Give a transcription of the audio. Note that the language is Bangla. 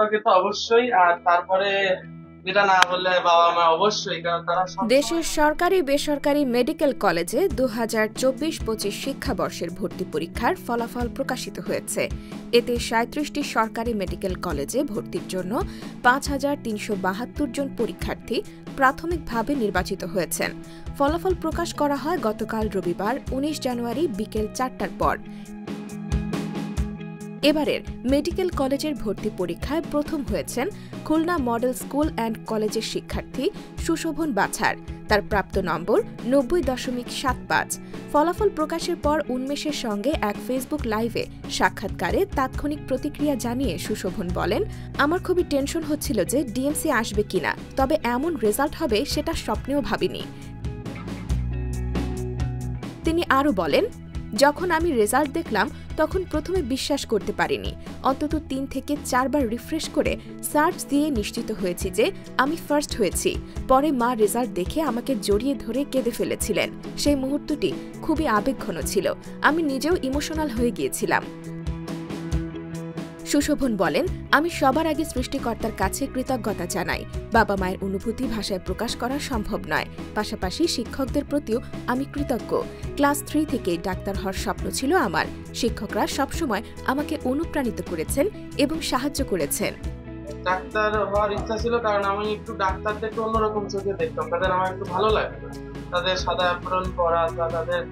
শিক্ষকের তো অবশ্যই, আর তারপরে যেটা না বললে বাবা মা অবশ্যই, কারণ তারা দেশের সরকারি বেসরকারি মেডিকেল কলেজে 2024-25 শিক্ষাবর্ষের ভর্তি পরীক্ষার ফলাফল প্রকাশিত হয়েছে। এতে 37টি সরকারি মেডিকেল কলেজে ভর্তির জন্য 5,372 জন পরীক্ষার্থী প্রাথমিকভাবে নির্বাচিত হয়েছেন। ফলাফল প্রকাশ করা হয় গতকাল রবিবার 19 জানুয়ারি বিকেল 4টার পর। এবারের মেডিকেল কলেজের ভর্তি পরীক্ষায় প্রথম হয়েছেন খুলনা মডেল স্কুল অ্যান্ড কলেজের শিক্ষার্থী সুশোভন বাছার। তার প্রাপ্ত নম্বর 90.75। ফলাফল প্রকাশের পর উন্মেষের সঙ্গে এক ফেসবুক লাইভে সাক্ষাৎকারে তাৎক্ষণিক প্রতিক্রিয়া জানিয়ে সুশোভন বলেন, আমার খুবই টেনশন হচ্ছিল যে ডিএমসি আসবে কিনা, তবে এমন রেজাল্ট হবে সেটা স্বপ্নেও ভাবিনি। তিনি আরও বলেন, যখন আমি রেজাল্ট দেখলাম তখন প্রথমে বিশ্বাস করতে পারিনি। অন্তত 3 থেকে 4 বার রিফ্রেশ করে সার্চ দিয়ে নিশ্চিত হয়েছি যে আমি ফার্স্ট হয়েছি। পরে মা রেজাল্ট দেখে আমাকে জড়িয়ে ধরে কেঁদে ফেলেছিলেন। সেই মুহূর্তটি খুবই আবেগঘন ছিল। আমি নিজেও ইমোশনাল হয়ে গিয়েছিলাম। সুশোভন বলেন, আমি সবার আগে সৃষ্টিকর্তার কাছে কৃতজ্ঞতা জানাই। বাবা মায়ের অনুভূতি ভাষায় প্রকাশ করা সম্ভব নয়। পাশাপাশি শিক্ষকদের প্রতিও আমি কৃতজ্ঞ। ক্লাস 3 থেকে ডাক্তার হওয়ার স্বপ্ন ছিল আমার। শিক্ষকরা সবসময় আমাকে অনুপ্রাণিত করেছেন এবং সাহায্য করেছেন। ডাক্তার হওয়ার ইচ্ছা ছিল, কারণ আমি একটু ডাক্তারদের একটু অন্যরকম চোখে দেখতাম, তাদের আমার একটু ভালো লাগতো। তাদের সাদা অ্যাপ্রন পরা বা তাদের